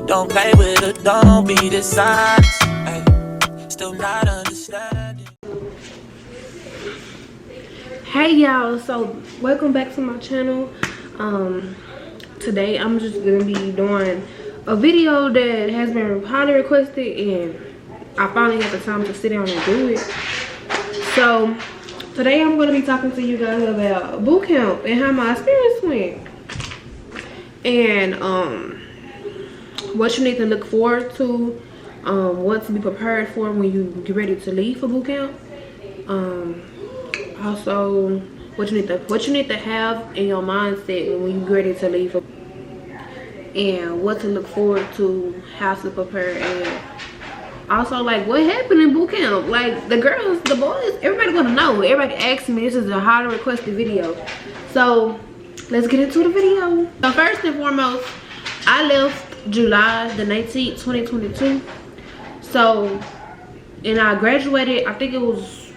Don't play with it, don't be dishonest. Ay, still not understanding. Hey y'all, so welcome back to my channel. Today I'm just gonna be doing a video that has been highly requested, and I finally had the time to sit down and do it. So today I'm gonna be talking to you guys about boot camp and how my experience went, and what you need to look forward to, what to be prepared for when you get ready to leave for boot camp. Also, what you need to have in your mindset when you get ready to leave, and what to look forward to, how to prepare, and also like what happened in boot camp. Like the girls, the boys, everybody gonna know. Everybody asked me. This is a highly requested video, so let's get into the video. So first and foremost, I left July the 19th, 2022. So, and I graduated, I think it was,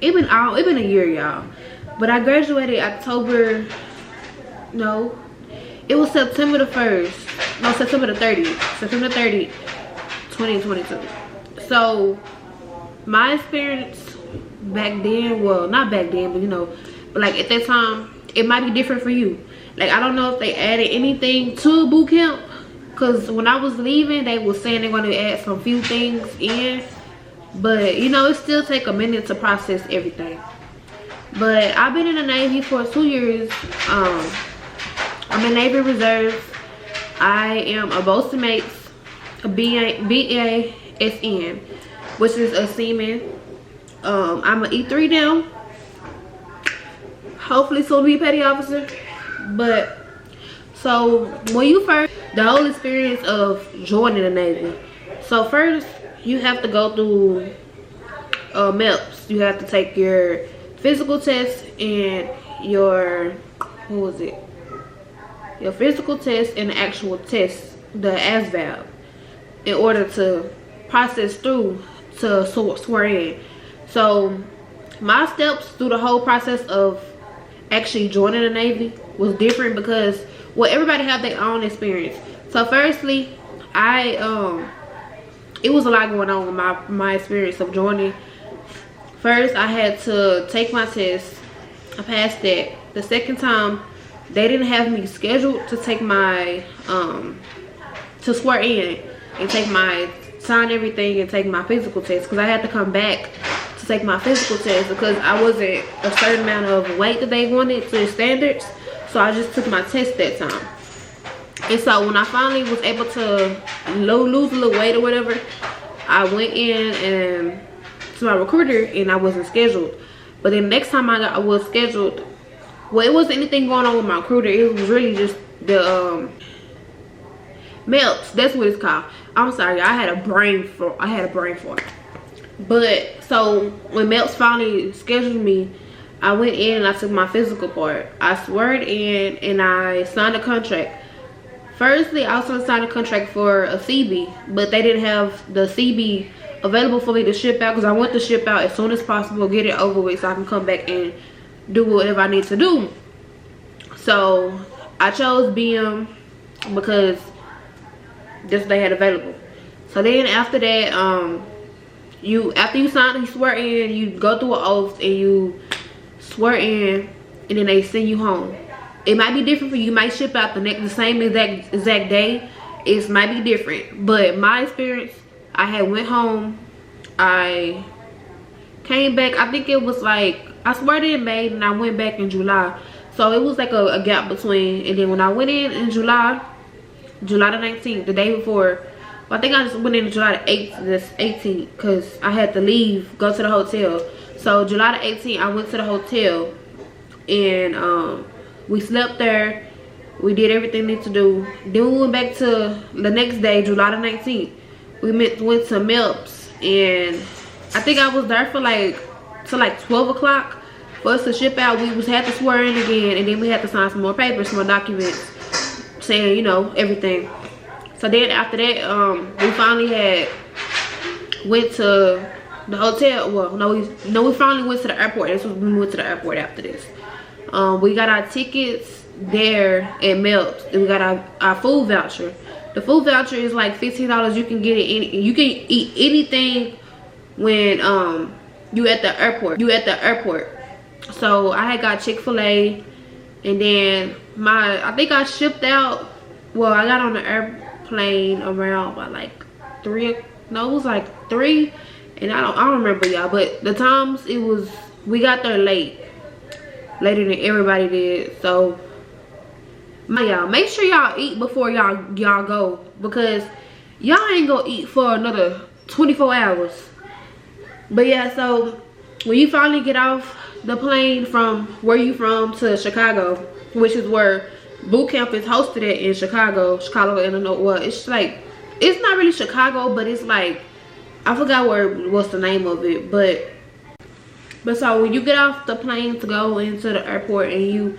it been a year, y'all. But I graduated October, no, it was September the 1st, no, September the 30th, September the 30th, 2022. So, my experience back then, well, not back then, but you know, but like at that time, it might be different for you. Like, I don't know if they added anything to boot camp, because when I was leaving, they were saying they're going to add some few things in. But, you know, it still take a minute to process everything. But I've been in the Navy for 2 years. I'm in Navy Reserve. I am a bosun mate, a BASN, which is a seaman. I'm an E3 now. Hopefully soon be petty officer. But so when you first, the whole experience of joining the Navy. So first you have to go through MEPS. You have to take your physical test and your, your physical test and the actual test, the ASVAB, in order to process through to swear in. So my steps through the whole process of actually joining the Navy was different because, well, everybody have their own experience. So firstly, it was a lot going on with my experience of joining. First, I had to take my test. I passed that. The second time, they didn't have me scheduled to take my to swear in and take my, sign everything and take my physical test, because I had to come back to take my physical test because I wasn't a certain amount of weight that they wanted to the standards. So I just took my test that time. And so when I finally was able to lose a little weight or whatever, I went in and to my recruiter and I wasn't scheduled. But then next time I was scheduled, well, it wasn't anything going on with my recruiter. It was really just the MEPS. That's what it's called. I'm sorry, I had a brain fart. But so when MEPS finally scheduled me, I went in and I took my physical part. I sweared in and I signed a contract. Firstly, I was going to sign a contract for a CB, but they didn't have the CB available for me to ship out, because I want to ship out as soon as possible, get it over with so I can come back and do whatever I need to do. So I chose BM because that's what they had available. So then after that, after you sign and you swear in, you go through an oath and you swear in, and then they send you home. It might be different for you. You might ship out the same exact day. It might be different, but my experience, I had went home, I came back, I think it was like, I swear in May and I went back in July. So it was like a gap between, and then when I went in July the 19th, the day before, well, I think I just went in July the 18th, because I had to leave, go to the hotel. So July the 18th, I went to the hotel, and we slept there. We did everything we need to do. Then we went back to the next day, July the 19th. We went to MEPS, and I think I was there for till 12 o'clock for us to ship out. We had to swear in again, and then we had to sign some more papers, some more documents saying, you know, everything. So then after that, we finally went to the hotel. Well, no, we finally went to the airport. This was when we went to the airport after this. We got our tickets there at Melts, and we got our food voucher. The food voucher is like $15. You can get it. You can eat anything when you at the airport. So I had got Chick-fil-A, and then I think I shipped out. Well, I got on the airplane around by like 3. No, it was like 3, and I don't remember, y'all. But the times we got there later than everybody did. So y'all, make sure y'all eat before y'all go, because y'all ain't gonna eat for another 24 hours. But yeah, so when you finally get off the plane from where you from to Chicago, which is where boot camp is hosted at in Chicago, Illinois. Well, it's like, it's not really Chicago, but it's like, I forgot what's the name of it. But so when you get off the plane to go into the airport, and you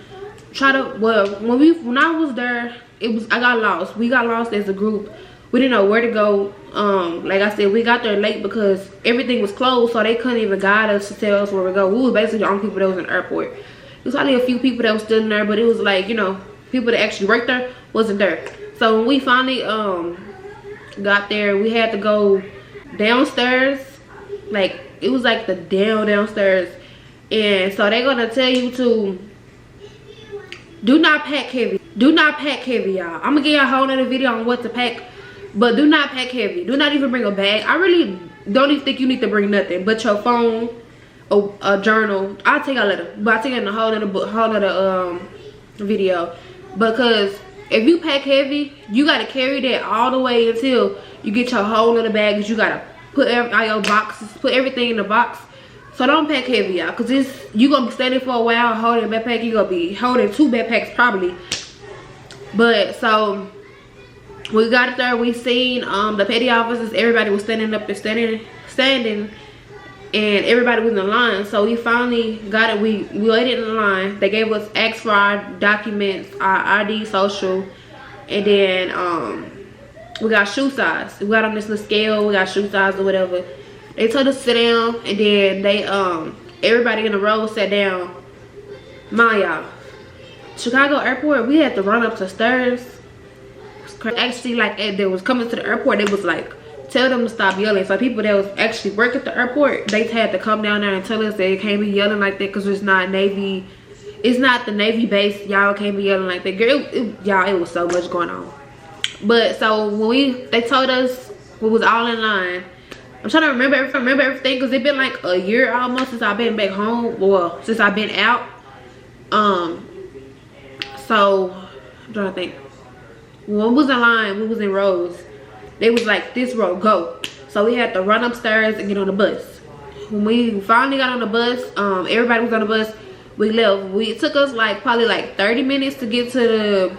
try to, well, when I was there, I got lost. We got lost as a group. We didn't know where to go. Like I said, we got there late because everything was closed, so they couldn't even guide us to tell us where to go. We was basically the only people that was in the airport. There was only a few people that was still in there, but it was like, you know, people that actually worked there wasn't there. So when we finally got there, we had to go downstairs. Like, it was like the downstairs, and so they're gonna tell you to do not pack heavy. Do not pack heavy, y'all. I'm gonna give y'all a whole nother video on what to pack, but do not pack heavy. Do not even bring a bag. I really don't even think you need to bring nothing but your phone, a journal. I'll tell y'all later, but I'll tell you in a whole nother video. Because if you pack heavy, you gotta carry that all the way until you get your whole nother baggage. You gotta put all your boxes, put everything in the box. So don't pack heavy, y'all, because you gonna be standing for a while holding a backpack. You gonna be holding 2 backpacks probably. But so we got it there. We seen the petty officers. Everybody was standing up there, standing, and everybody was in the line. So we finally got it. We waited in the line. They gave us asked for our documents, our ID, social, and then we got shoe size. We got on this little scale. We got shoe size or whatever. They told us to sit down, and then they everybody in the row sat down. Y'all, Chicago airport, we had to run up the stairs. Actually, like, as they was coming to the airport, they was like, tell them to stop yelling. So people that was actually working at the airport, they had to come down there and tell us that it can't be yelling like that, because it's not Navy. It's not the Navy base. Y'all can't be yelling like that. Girl, y'all, it was so much going on. But so when they told us we was all in line. I'm trying to remember everything, because it's been like a year almost since I've been back home. Well, since I've been out. So I'm trying to think. When we was in line, we was in rows. They was like, this row, go. So we had to run upstairs and get on the bus. When we finally got on the bus, everybody was on the bus. We left. It took us like probably like 30 minutes to get to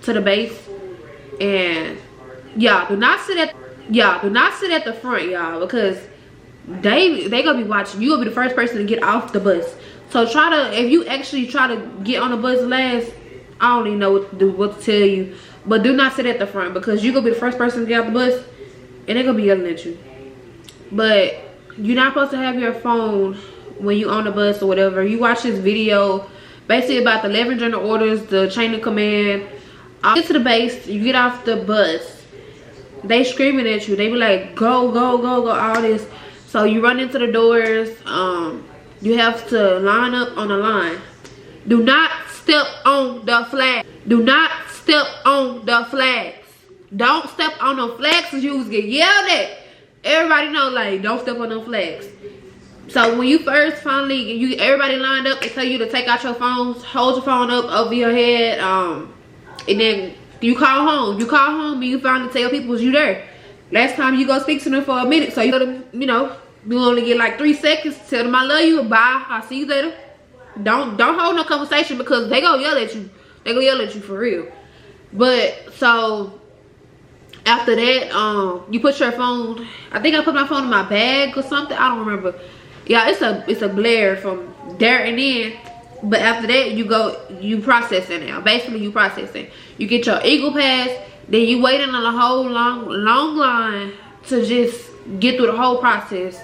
the base. And y'all, do not sit at the front, y'all, because they gonna be watching. You gonna be the first person to get off the bus. So if you actually try to get on the bus last, I don't even know what to tell you. But do not sit at the front, because you gonna be the first person to get off the bus, and they're gonna be yelling at you. But you're not supposed to have your phone when you on the bus or whatever. You watch this video basically about the 11 general orders, the chain of command. I'll get to the base, you get off the bus, they screaming at you. They be like, go, go, go, go, all this. So you run into the doors. You have to line up on the line. Do not step on the flag. Do not step on the flags. Don't step on the flags, because you was get yelled at. Everybody know, like, don't step on them flags. So when you first finally, everybody lined up, they tell you to take out your phones, hold your phone up over your head, and then you call home. You call home and you finally tell people you there. Last time you go speak to them for a minute, so you let them, you know, you only get like 3 seconds. Tell them I love you, bye, I'll see you later. Don't hold no conversation, because they gonna yell at you. They gonna yell at you for real. But so after that, you put your phone. I think I put my phone in my bag or something. I don't remember. Yeah, it's a glare from there and then. But after that, you processing now. Basically, you processing. You get your Eagle Pass. Then you waiting on a whole long line to just get through the whole process.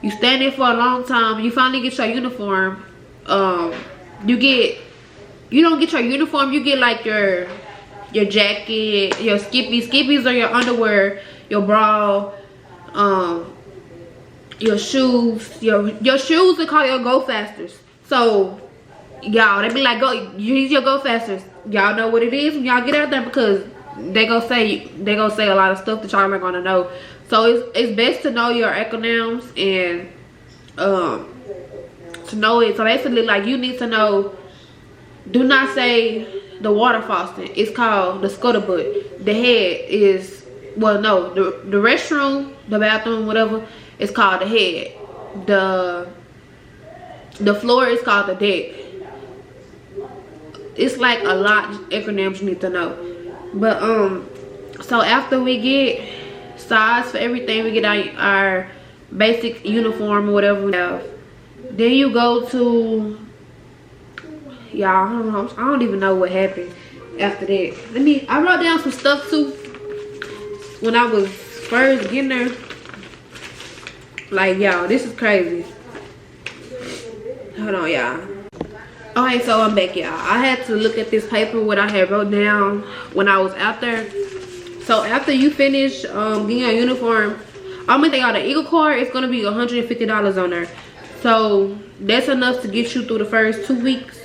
You stand there for a long time. You finally get your uniform. you don't get your uniform, you get like your jacket, your skippies are your underwear, your bra, your shoes, your shoes they call your go fasters. So y'all, they be like, go use your go fasters. Y'all know what it is when y'all get out there, because they gonna say a lot of stuff that y'all not gonna know. So it's best to know your acronyms and to know it. So basically, like, you need to know, do not say the water faucet. It's called the scuttlebutt. The head is, well, no, the restroom, the bathroom, whatever, it's called the head. The floor is called the deck. It's like a lot of acronyms you need to know. But so after we get size for everything, we get our basic uniform or whatever we have, then you go to, y'all, I don't even know what happened after that. I wrote down some stuff too when I was first getting there. Like, y'all, this is crazy. Hold on, y'all. Okay, so I'm back, y'all. I had to look at this paper, what I had wrote down when I was out there. So after you finish getting your uniform, I'm gonna take out the Eagle card. It's gonna be $150 on there. So that's enough to get you through the first 2 weeks,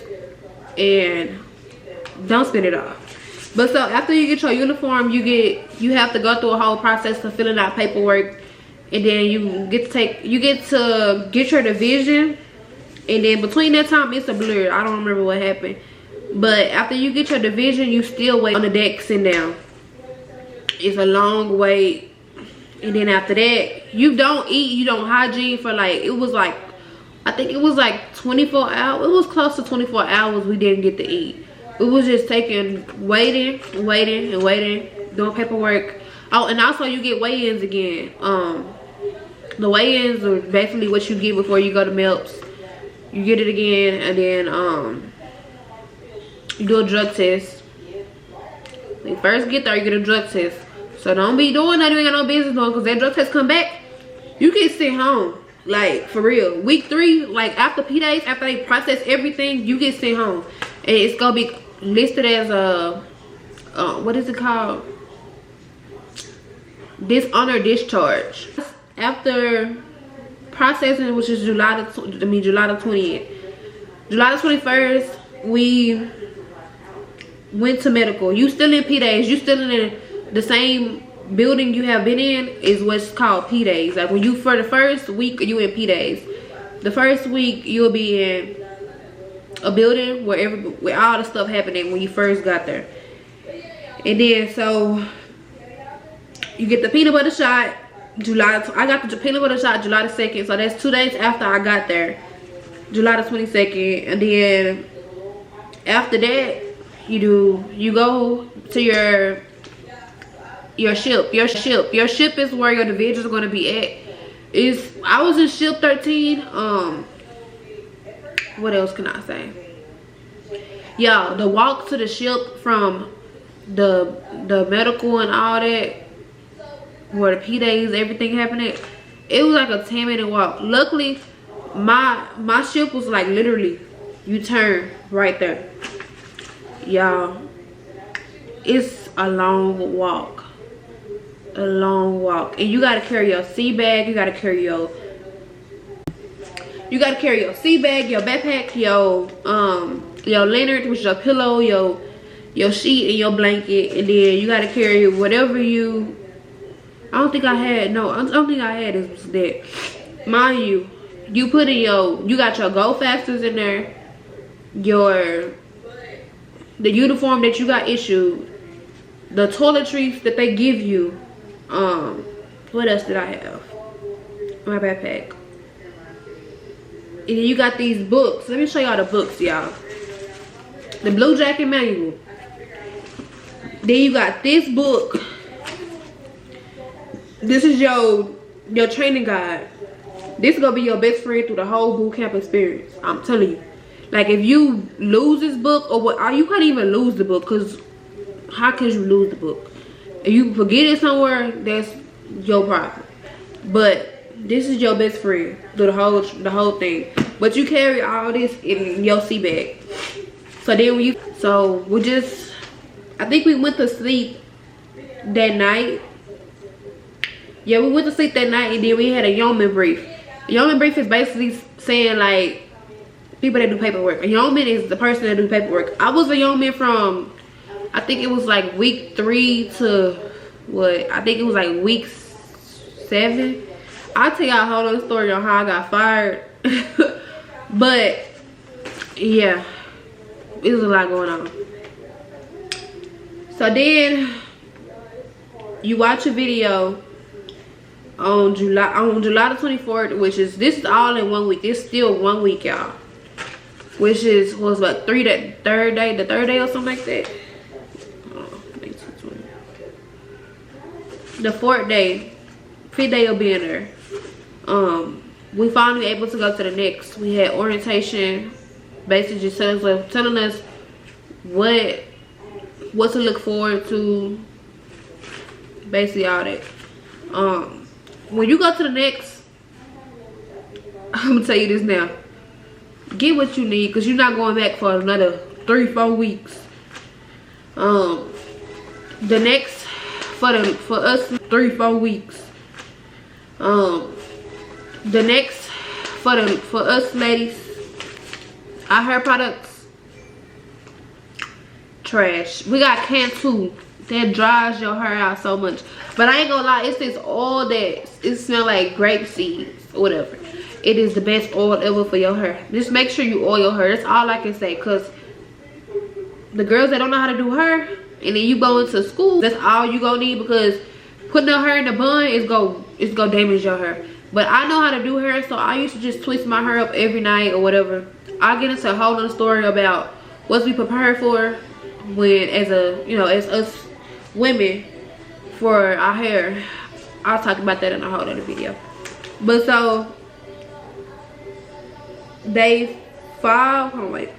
and don't spend it all. But so after you get your uniform, you have to go through a whole process of filling out paperwork, and then you get to get your division. And then between that time, it's a blur. I don't remember what happened. But after you get your division, you still wait on the deck, sitting down. It's a long wait. And then after that, you don't eat, you don't hygiene for like, I think it was like 24 hours. It was close to 24 hours we didn't get to eat. It was just waiting, doing paperwork. Oh, and also you get weigh-ins again. The weigh-ins are basically what you get before you go to MELPS. You get it again, and then you do a drug test. When you first get there, you get a drug test. So don't be doing that you ain't got no business doing, because that drug test come back, you can sit home. Like, for real. Week 3, like after P days, after they process everything, you get sent home. And it's gonna be listed as a what is it called? Dishonor discharge. After processing, which is July the 20th. July the 21st, we went to medical. You still in P days. You still in the same building you have been in, is what's called P days. Like, when you, for the first week, you in P days. The first week you'll be in a building where all the stuff happening when you first got there. And then so you get the peanut butter shot. I got the peanut butter shot July the 2nd, so that's 2 days after I got there, July the 22nd. And then after that, you go to your ship. Your ship is where your division is going to be at. I was in ship 13. What else can I say? Y'all, the walk to the ship from the medical and all that, where the P days, everything happening, it was like a 10-minute walk. Luckily, my ship was like literally, you turn right there. Y'all, it's a long walk. And you gotta carry your sea bag, you gotta carry your sea bag, your backpack, your lanyard, which is your pillow, your sheet, and your blanket. And then you gotta carry whatever I don't think I had is that. Mind you, you put in you got your go fasters in there, the uniform that you got issued, the toiletries that they give you. What else did I have? My backpack. And then you got these books. Let me show y'all the books, y'all. The Blue Jacket Manual. Then you got this book. This is your training guide. This is gonna be your best friend through the whole boot camp experience. I'm telling you. Like, if you lose this book, or what, you can't even lose the book, because how can you lose the book? If you forget it somewhere, that's your problem. But this is your best friend through the whole thing. But you carry all this in your sea bag. So then I think we went to sleep that night. Yeah, we went to sleep that night, and then we had a yeoman brief. A yeoman brief is basically saying like people that do paperwork. A yeoman is the person that do paperwork. I was a yeoman from, I think it was like week 3 to what? I think it was like week 7. I'll tell y'all a whole other story on how I got fired. But yeah, it was a lot going on. So then you watch a video on July the 24th, which is, this is all in 1 week. It's still 1 week, y'all. Which was what, the third day or something like that. The 4th day, 5th day of being there. We finally able to go to the next. We had orientation, basically just telling us what to look forward to, basically all that. When you go to the next, I'm gonna tell you this now, get what you need, because you're not going back for another 3-4 weeks. The next for us 3-4 weeks. The next for us ladies, our hair products, trash. We got Cantu that dries your hair out so much, but I ain't gonna lie, it's this oil that it smells like grape seeds or whatever. It is the best oil ever for your hair. Just make sure you oil your hair. That's all I can say, because the girls that don't know how to do hair, and then you go into school, that's all you gonna need, because putting her hair in the bun is gonna damage your hair. But I know how to do hair, so I used to just twist my hair up every night or whatever. I'll get into a whole other story about what we prepare for when, as us women, for our hair. I'll talk about that in a whole other video. But so day 5, hold on, wait.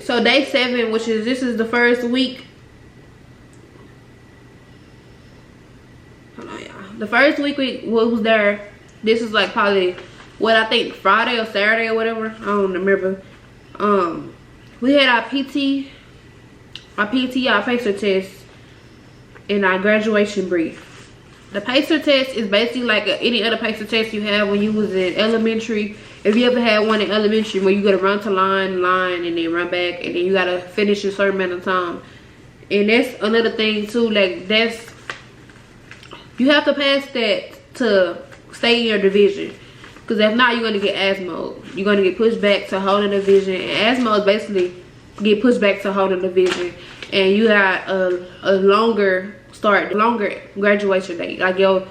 So day 7, which is, this is the first week. Hold on, y'all. The first week we was there. This is like probably what I think Friday or Saturday or whatever. I don't remember. We had our PT, our pacer test, and our graduation brief. The pacer test is basically like any other pacer test you have when you was in elementary. If you ever had one in elementary where you gotta run to line, and then run back, and then you gotta finish a certain amount of time. And that's another thing too, like you have to pass that to stay in your division. Because if not, you're gonna get asthma. You're gonna get pushed back to holding division. And asthma is basically get pushed back to holding division. And you got a longer graduation date. Like your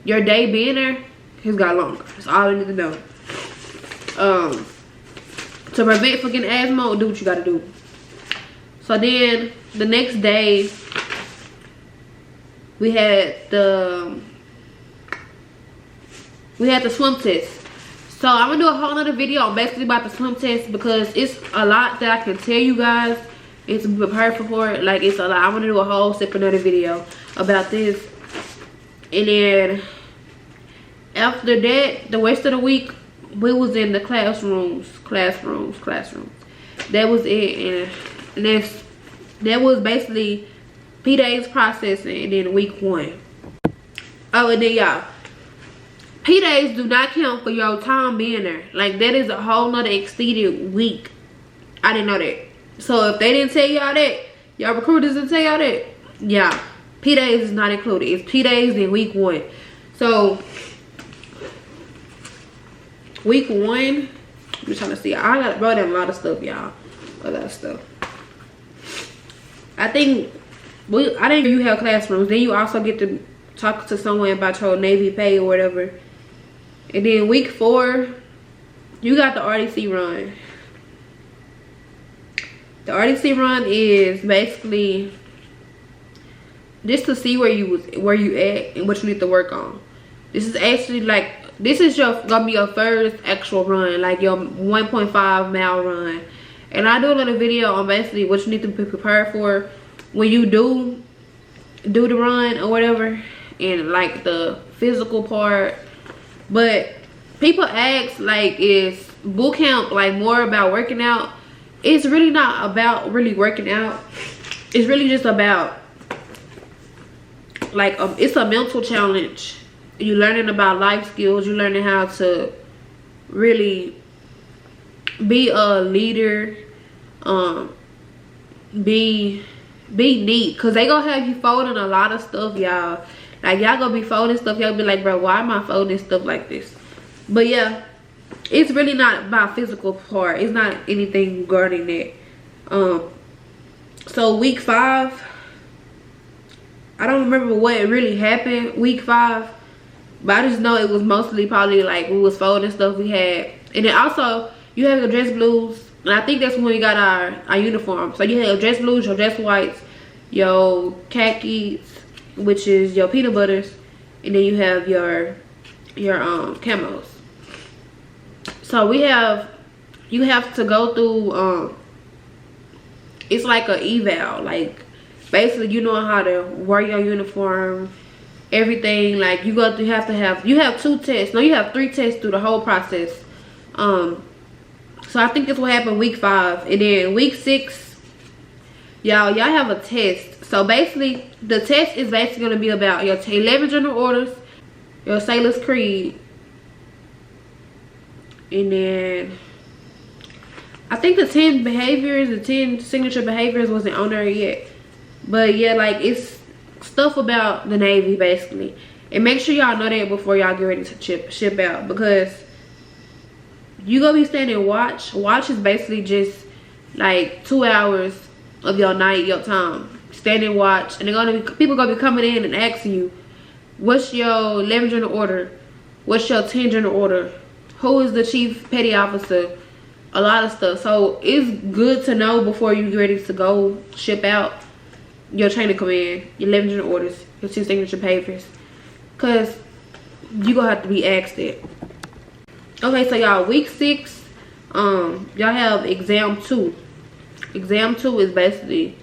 day being there has got longer. That's all you need to know. To prevent fucking asthma, do what you gotta do. So then the next day we had the swim test. So I'm gonna do a whole nother video on basically about the swim test, because it's a lot that I can tell you guys. It's prepared for it. Like, it's a lot. I'm gonna do a whole separate another video about this. And then after that, the rest of the week, we was in the classrooms. That was it. And that was basically P-Days processing, and then week 1. Oh, and then y'all, P-Days do not count for your time being there. Like, that is a whole nother extended week. I didn't know that. So if they didn't tell y'all that, y'all recruiters didn't tell y'all that, yeah, P-Days is not included. It's P-Days in week 1. So week 1, I'm just trying to see. I wrote down a lot of stuff, y'all. A lot of stuff. I think you have classrooms. Then you also get to talk to someone about your Navy pay or whatever. And then week 4, you got the RDC run. The RDC run is basically just to see where you at and what you need to work on. This is actually like, this is gonna be your first actual run, like your 1.5 mile run. And I do a little video on basically what you need to be prepared for when you do the run or whatever, and like the physical part. But people ask, like, is boot camp like more about working out? It's really not about really working out. It's really just about like it's a mental challenge. You learning about life skills. You learning how to really be a leader, be neat, because they gonna have you folding a lot of stuff, y'all. Like, y'all gonna be folding stuff, y'all be like, bro, why am I folding stuff like this? But yeah, it's really not about physical part. It's not anything regarding that. So week 5, I don't remember what really happened week 5, but I just know it was mostly probably like we was folding stuff we had. And then also you have your dress blues, and I think that's when we got our uniform. So you have your dress blues, your dress whites, your khakis, which is your peanut butters, and then you have your camos. So you have to go through it's like a eval, like basically you know how to wear your uniform, everything. Like you have 2 tests. No, you have 3 tests through the whole process. So I think that's what happened week 5. And then week 6, y'all have a test. So basically the test is basically going to be about your 11 general orders, your sailor's creed, and then I think the 10 behaviors, the 10 signature behaviors wasn't on there yet. But yeah, like it's stuff about the Navy basically. And make sure y'all know that before y'all get ready to ship out, because you gonna be standing watch. Watch is basically just like 2 hours of your night, your time. Standing watch, and people gonna be coming in and asking you, what's your 11 general order? What's your 10 general order? Who is the chief petty officer? A lot of stuff. So it's good to know before you get ready to go ship out your chain of command, your 11 general orders, your 2 signature papers, because you gonna have to be asked it. Okay, so y'all, week 6, y'all have exam 2. Exam 2 is basically,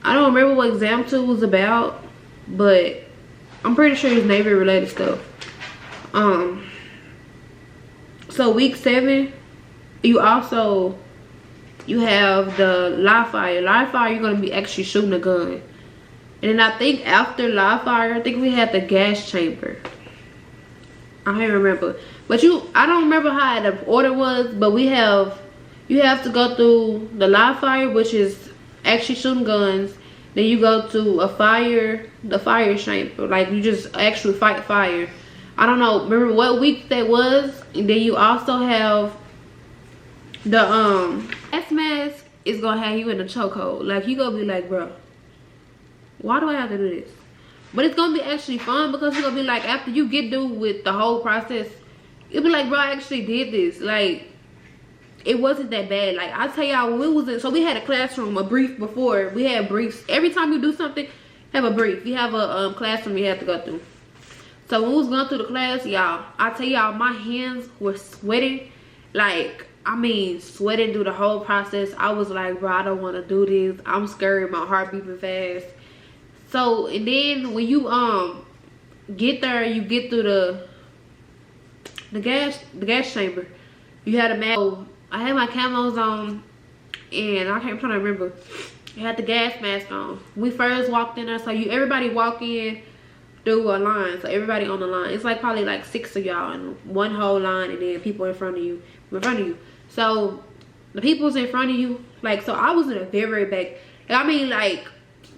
I don't remember what exam 2 was about, but I'm pretty sure it's Navy related stuff. So week 7, you have the live fire. Live fire, you're gonna be actually shooting a gun. And then I think after live fire, I think we had the gas chamber. I can't remember, but I don't remember how the order was, but you have to go through the live fire, which is actually shooting guns. Then you go to the fire chamber, like you just actually fight fire. I don't know, remember what week that was. And then you also have the gas mask is gonna have you in a chokehold. Like you gonna be like, bro, why do I have to do this? But it's gonna be actually fun, because you're gonna be like, after you get through with the whole process, you'll be like, bro, I actually did this. Like, it wasn't that bad. Like, I tell y'all, when we was in, so we had a classroom, a brief before. We had briefs. Every time you do something, have a brief. You have a classroom you have to go through. So when we was going through the class, y'all, I tell y'all, my hands were sweating. Like, I mean, sweating through the whole process. I was like, bro, I don't want to do this. I'm scared. My heart beating fast. So, and then when you get there, you get through the gas chamber. You had a mask. I had my camos on, and I'm trying to remember. You had the gas mask on. We first walked in there, so everybody walk in through a line. So everybody on the line. It's like probably like 6 of y'all in one whole line, and then people in front of you. So the people's in front of you, like, so I was in a very back. I mean, like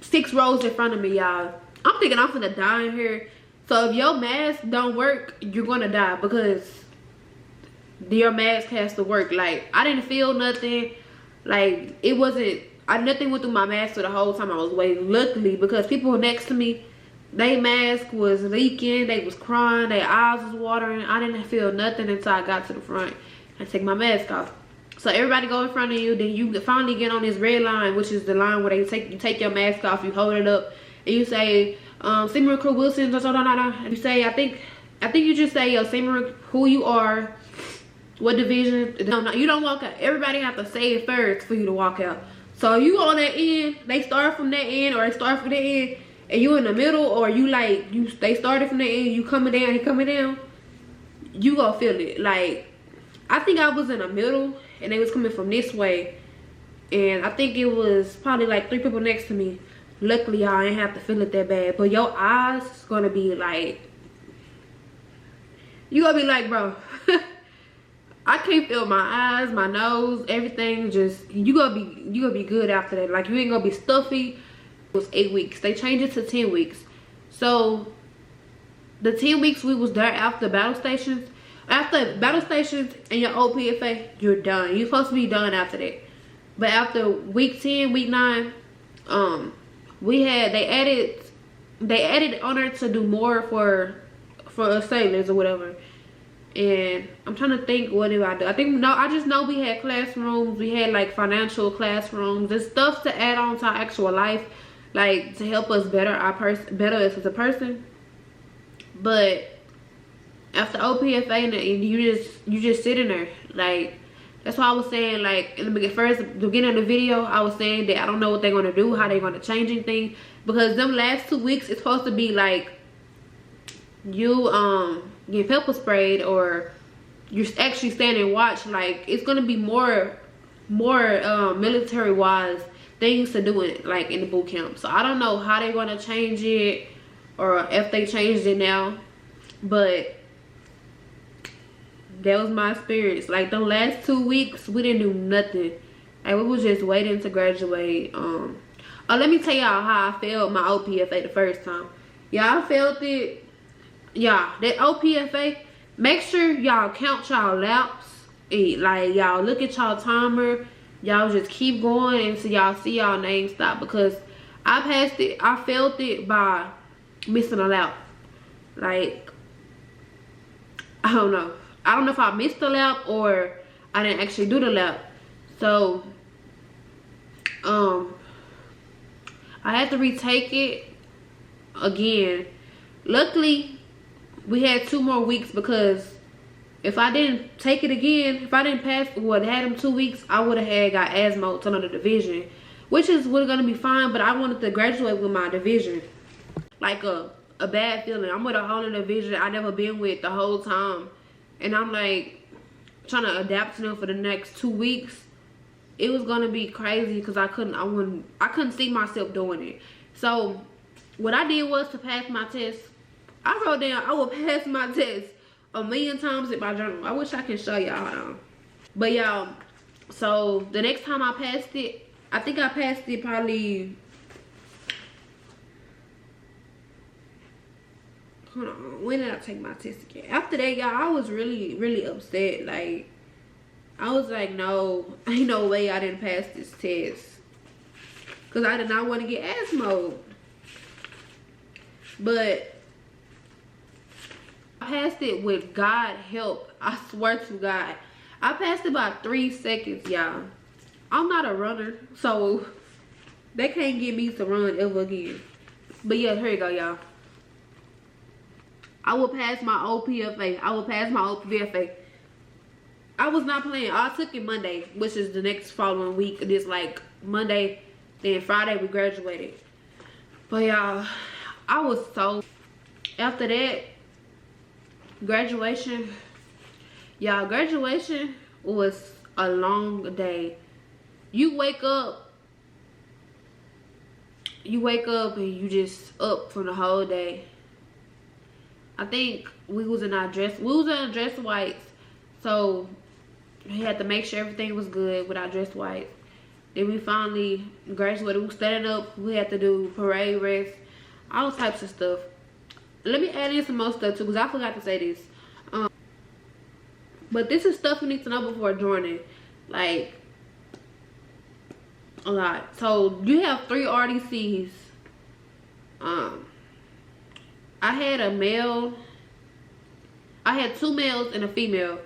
6 rows in front of me, y'all. I'm thinking I'm gonna die in here. So if your mask don't work, you're gonna die, because your mask has to work. Like, I didn't feel nothing. Like, it wasn't, nothing went through my mask for the whole time I was waiting. Luckily, because people next to me, their mask was leaking, they was crying, their eyes was watering. I didn't feel nothing until I got to the front and take my mask off. So everybody go in front of you, then you finally get on this red line, which is the line where you take your mask off, you hold it up, and you say, Seaman Crew Wilson, and you say, I think you just say, Seaman, who you are, what division. No, you don't walk out. Everybody have to say it first for you to walk out. So you on that end, they start from that end, or they start from that end, and you in the middle, or you like they started from that end, you coming down, he coming down, you gonna feel it. Like, I think I was in the middle and they was coming from this way, and I think it was probably like 3 people next to me. Luckily y'all ain't have to feel it that bad, but your eyes is gonna be like, you gonna be like, bro, I can't feel my eyes, my nose, everything. Just you gonna be good after that. Like, you ain't gonna be stuffy. It was 8 weeks. They changed it to 10 weeks. So the 10 weeks we was there after battle stations. After battle stations and your OPFA, you're done. You're supposed to be done after that. But after week 10, week 9, they added on there to do more for us sailors or whatever. And I'm trying to think, what did I do? I just know we had classrooms, we had like financial classrooms and stuff to add on to our actual life, like to help us better us as a person. But after OPFA and you just sitting there, like, that's why I was saying, like, in the beginning of the video, I was saying that I don't know what they're gonna do, how they're gonna change anything, because them last 2 weeks it's supposed to be like you get pepper sprayed, or you're actually standing and watch. Like, it's gonna be more military wise things to do in the boot camp. So I don't know how they're gonna change it, or if they changed it now, but that was my experience. Like, the last 2 weeks we didn't do nothing. Like, we was just waiting to graduate. Let me tell y'all how I failed my OPFA the first time. Y'all felt it. Y'all, that OPFA, make sure y'all count y'all laps. Like, y'all look at y'all timer. Y'all just keep going until y'all see y'all name stop, because I failed it by missing a lap. Like, I don't know if I missed the lap or I didn't actually do the lap. So I had to retake it again. Luckily we had 2 more weeks, because if I didn't take it again, if I didn't pass what had them 2 weeks, I would have got ASMO to another division, which is gonna be fine. But I wanted to graduate with my division. Like a bad feeling. I'm with a whole other division I never been with the whole time, and I'm like trying to adapt to them for the next 2 weeks. It was gonna be crazy, because I couldn't see myself doing it. So what I did was to pass my test. I wrote down I will pass my test 1,000,000 times in my journal. I wish I could show y'all. Hold on. But y'all, so the next time I passed it, I think I passed it probably, hold on, when did I take my test again? After that, y'all, I was really upset. Like, I was like, no, ain't no way I didn't pass this test, because I did not want to get ASMO. But I passed it with God help. I swear to God, I passed it by 3 seconds, y'all. I'm not a runner, so they can't get me to run ever again. But yeah, here you go, y'all. I will pass my OPFA. I will pass my OPFA. I was not playing. I took it Monday, which is the next following week. It is like Monday, then Friday we graduated. But y'all, I was so, after that, graduation, y'all, graduation was a long day. You wake up and you just up from the whole day. I think we was in dress whites, so we had to make sure everything was good with our dress whites. Then we finally graduated. We were standing up. We had to do parade rest, all types of stuff. Let me add in some more stuff too, because I forgot to say this. But this is stuff you need to know before joining, like a lot. So you have 3 RDCs. I had a male, I had 2 males and a female,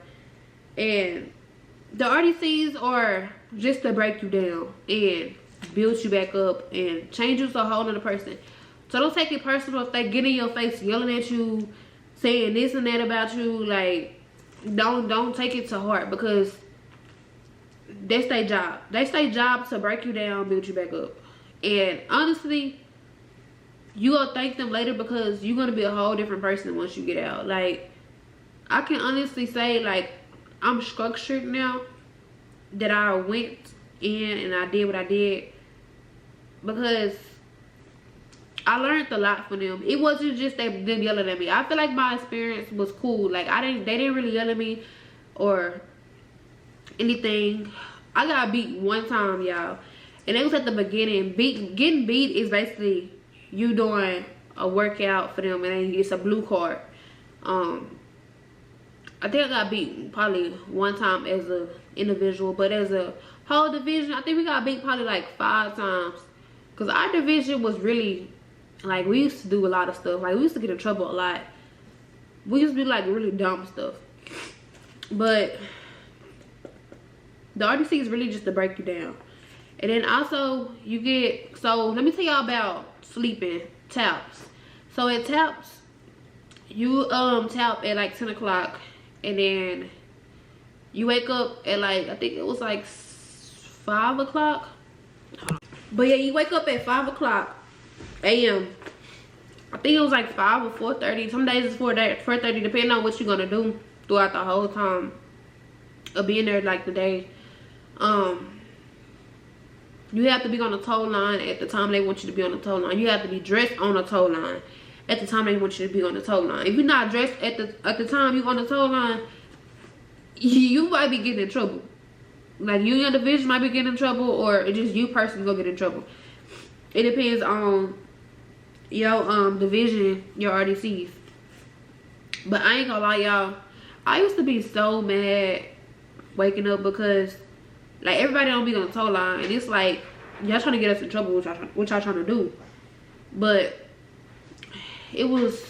and the RDCs are just to break you down and build you back up and change you to a whole other person. So don't take it personal if they get in your face yelling at you, saying this and that about you. Like, don't take it to heart, because that's their job. That's their job to break you down, build you back up. And honestly, you gonna thank them later, because you're gonna be a whole different person once you get out. Like, I can honestly say, like, I'm structured now that I went in and I did what I did, because I learned a lot from them. It wasn't just them yelling at me. I feel like my experience was cool. Like, they didn't really yell at me or anything. I got beat one time, y'all, and it was at the beginning. Getting beat is basically you doing a workout for them, and then it's a blue card. I think I got beat probably one time as a individual, but as a whole division, I think we got beat probably like 5 times. Cause our division was really, like, we used to do a lot of stuff. Like, we used to get in trouble a lot. We used to do like really dumb stuff. But the RDC is really just to break you down. And then also you get, so let me tell y'all about sleeping, taps. So at taps, you tap at like 10 o'clock, and then you wake up at like, I think it was like 5 o'clock. But yeah, you wake up at 5 o'clock a.m. I think it was like 5 or 4:30. Some days it's 4:30, depending on what you're gonna do throughout the whole time of being there, like the day. You have to be on the tow line at the time they want you to be on the tow line. You have to be dressed on the tow line at the time they want you to be on the tow line. If you're not dressed at the time you're on the tow line, you might be getting in trouble. Like, you and your division might be getting in trouble, or just you personally gonna get in trouble. It depends on your division, your RDCs. But I ain't gonna lie, y'all, I used to be so mad waking up, because like, everybody don't be on the tow line, and it's like, y'all trying to get us in trouble, what y'all trying to do. But it was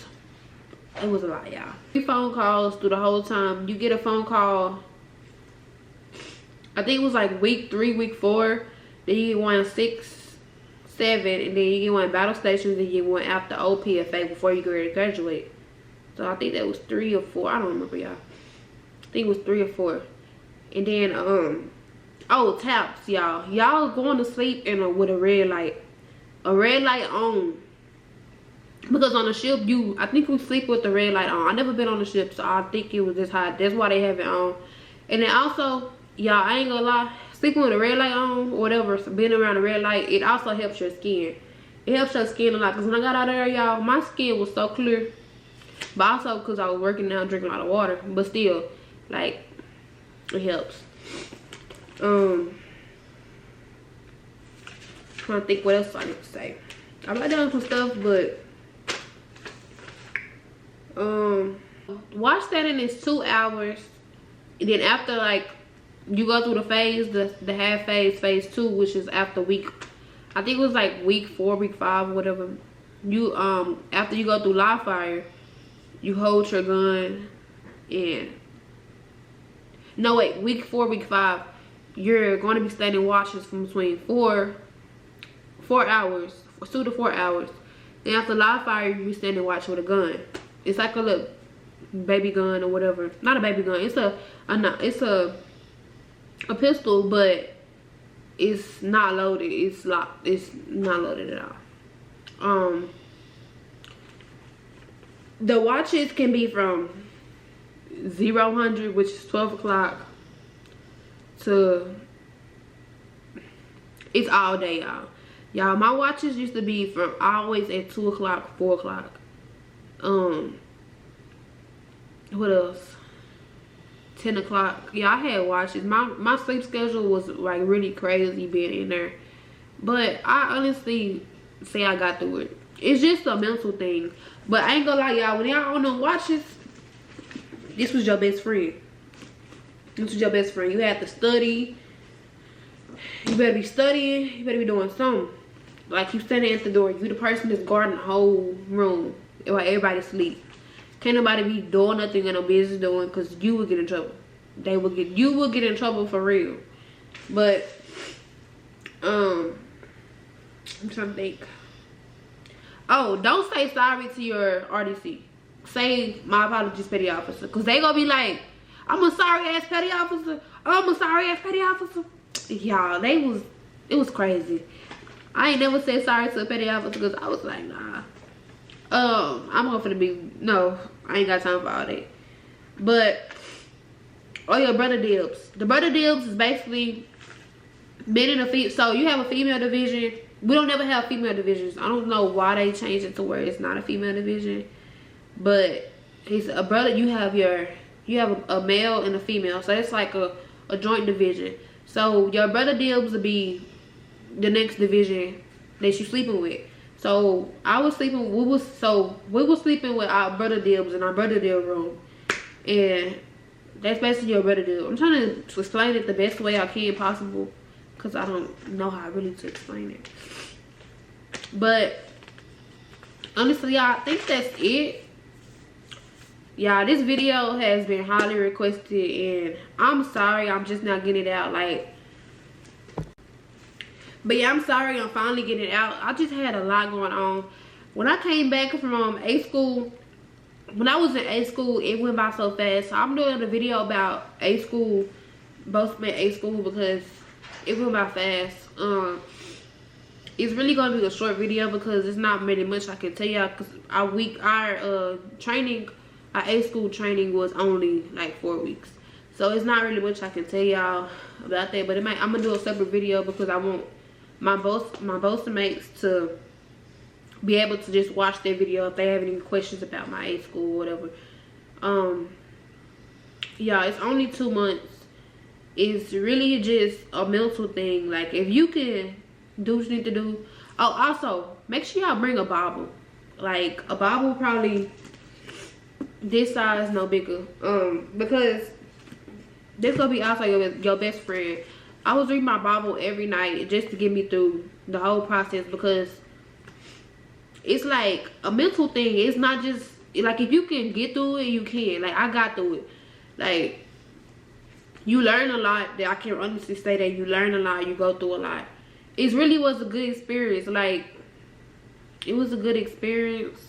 a lot, y'all. 3 phone calls through the whole time. You get a phone call, I think it was like week 3, week 4. Then you get one 6, 7, and then you get one battle stations, and you get one after OPFA before you get ready to graduate. So I think that was 3 or 4. I don't remember, y'all. I think it was 3 or 4. And then oh, taps, y'all. Y'all going to sleep in with a red light on. Because on the ship, I think we sleep with the red light on. I never been on the ship, so I think it was this hot. That's why they have it on. And then also, y'all, I ain't gonna lie, sleeping with a red light on or whatever, so being around a red light, it also helps your skin. It helps your skin a lot. Because when I got out of there, y'all, my skin was so clear. But also because I was working out, drinking a lot of water. But still, like, it helps. Trying to think what else I need to say. I might done some stuff, but watch that, and it's 2 hours. And then after, like, you go through the phase, the half phase, phase 2, which is after week, I think it was like week 4, week 5, or whatever. You after you go through live fire, you hold your gun, and no, wait, week 4, week 5, you're going to be standing watches from between 4 hours, 2 to 4 hours. And after live fire, you be standing watch with a gun. It's like a little baby gun or whatever. Not a baby gun. It's a pistol, but it's not loaded. It's locked. It's not loaded at all. The watches can be from 0-100, which is 12 o'clock, to, it's all day, y'all. Y'all, my watches used to be from always at 2 o'clock, 4 o'clock. What else? 10 o'clock. Yeah, I had watches. My sleep schedule was like really crazy being in there. But I honestly say I got through it. It's just a mental thing. But I ain't gonna lie, y'all, when y'all on them watches, this was your best friend. This was your best friend. You had to study. You better be studying. You better be doing something. Like, you standing at the door. You the person that's guarding the whole room while everybody sleep. Can't nobody be doing nothing and no business doing, because you will get in trouble. You will get in trouble for real. But I'm trying to think. Oh, don't say sorry to your RDC. Say, my apologies, petty officer. Because they gonna be like, I'm a sorry ass petty officer. I'm a sorry ass petty officer. Y'all, it was crazy. I ain't never said sorry to a petty officer because I was like, nah. I'm hoping to be, no, I ain't got time for all that. But, oh yeah, brother dibs. The brother dibs is basically men in a female. So you have a female division. We don't never have female divisions. I don't know why they changed it to where it's not a female division. But it's a brother. You have a male and a female. So it's like a joint division. So your brother dibs will be the next division that you sleeping with. So we was sleeping with our brother dibs in our brother dib room, and that's basically your brother dib. I'm trying to explain it the best way I can possible, because I don't know how really to explain it. But honestly, y'all, I think that's it. Y'all, this video has been highly requested, and I'm sorry I'm just not getting it out. But yeah, I'm sorry I'm finally getting it out. I just had a lot going on. When I came back from A school, when I was in A school, it went by so fast. So I'm doing a video about A school, both met A school, because it went by fast. It's really gonna be a short video because it's not really much I can tell y'all, because our training, our A school training was only like 4 weeks. So it's not really much I can tell y'all about that. But I'm gonna do a separate video because I want my Bosa mates to be able to just watch their video if they have any questions about my A school or whatever. Yeah, it's only 2 months. It's really just a mental thing. Like, if you can do what you need to do. Oh, also make sure y'all bring a Bible. Like, a Bible probably this size, no bigger, because this gonna be also your best friend. I was reading my Bible every night just to get me through the whole process, because it's like a mental thing. It's not just like, if you can get through it, you can. Like, I got through it. Like, you learn a lot. That I can honestly say that you learn a lot, you go through a lot. It really was a good experience. Like, it was a good experience.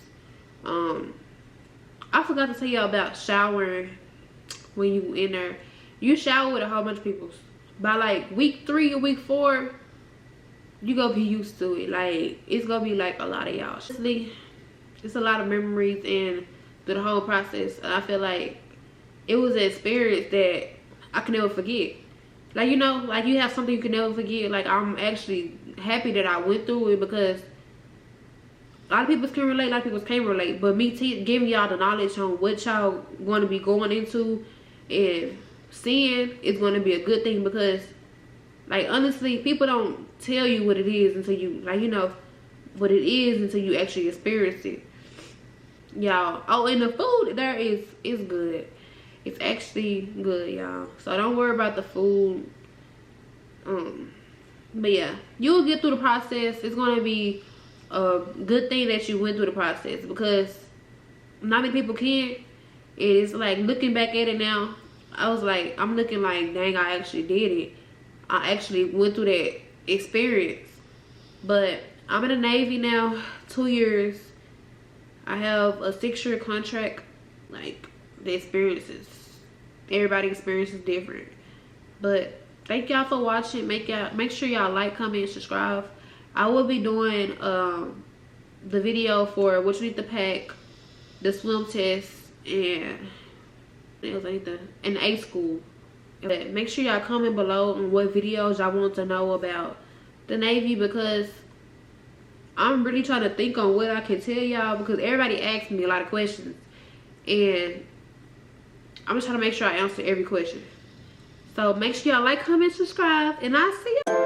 I forgot to tell y'all about showering when you in there. You shower with a whole bunch of people. By like week 3 or week 4, you gonna be used to it. Like, it's gonna be like a lot of y'all. It's a lot of memories and through the whole process. And I feel like it was an experience that I can never forget. Like, you know, like, you have something you can never forget. Like, I'm actually happy that I went through it, because a lot of people can relate, a lot of people can't relate. But me giving y'all the knowledge on what y'all going to be going into and seeing is going to be a good thing, because, like, honestly, people don't tell you what it is until you, like, you know what it is until you actually experience it, y'all. Oh, and the food there is good. It's actually good, y'all. So don't worry about the food. But yeah, you'll get through the process. It's going to be a good thing that you went through the process, because not many people can. It's like, looking back at it now, I was like, I'm looking like, dang, I actually did it. I actually went through that experience. But I'm in the Navy now, 2 years. I have a 6-year contract. Like, the experiences, everybody's experience is different. But thank y'all for watching. Make sure y'all like, comment, subscribe. I will be doing the video for what you need to pack, the swim test, and an A school. But make sure y'all comment below on what videos y'all want to know about the Navy, because I'm really trying to think on what I can tell y'all, because everybody asks me a lot of questions, and I'm just trying to make sure I answer every question. So make sure y'all like, comment, subscribe, and I'll see you.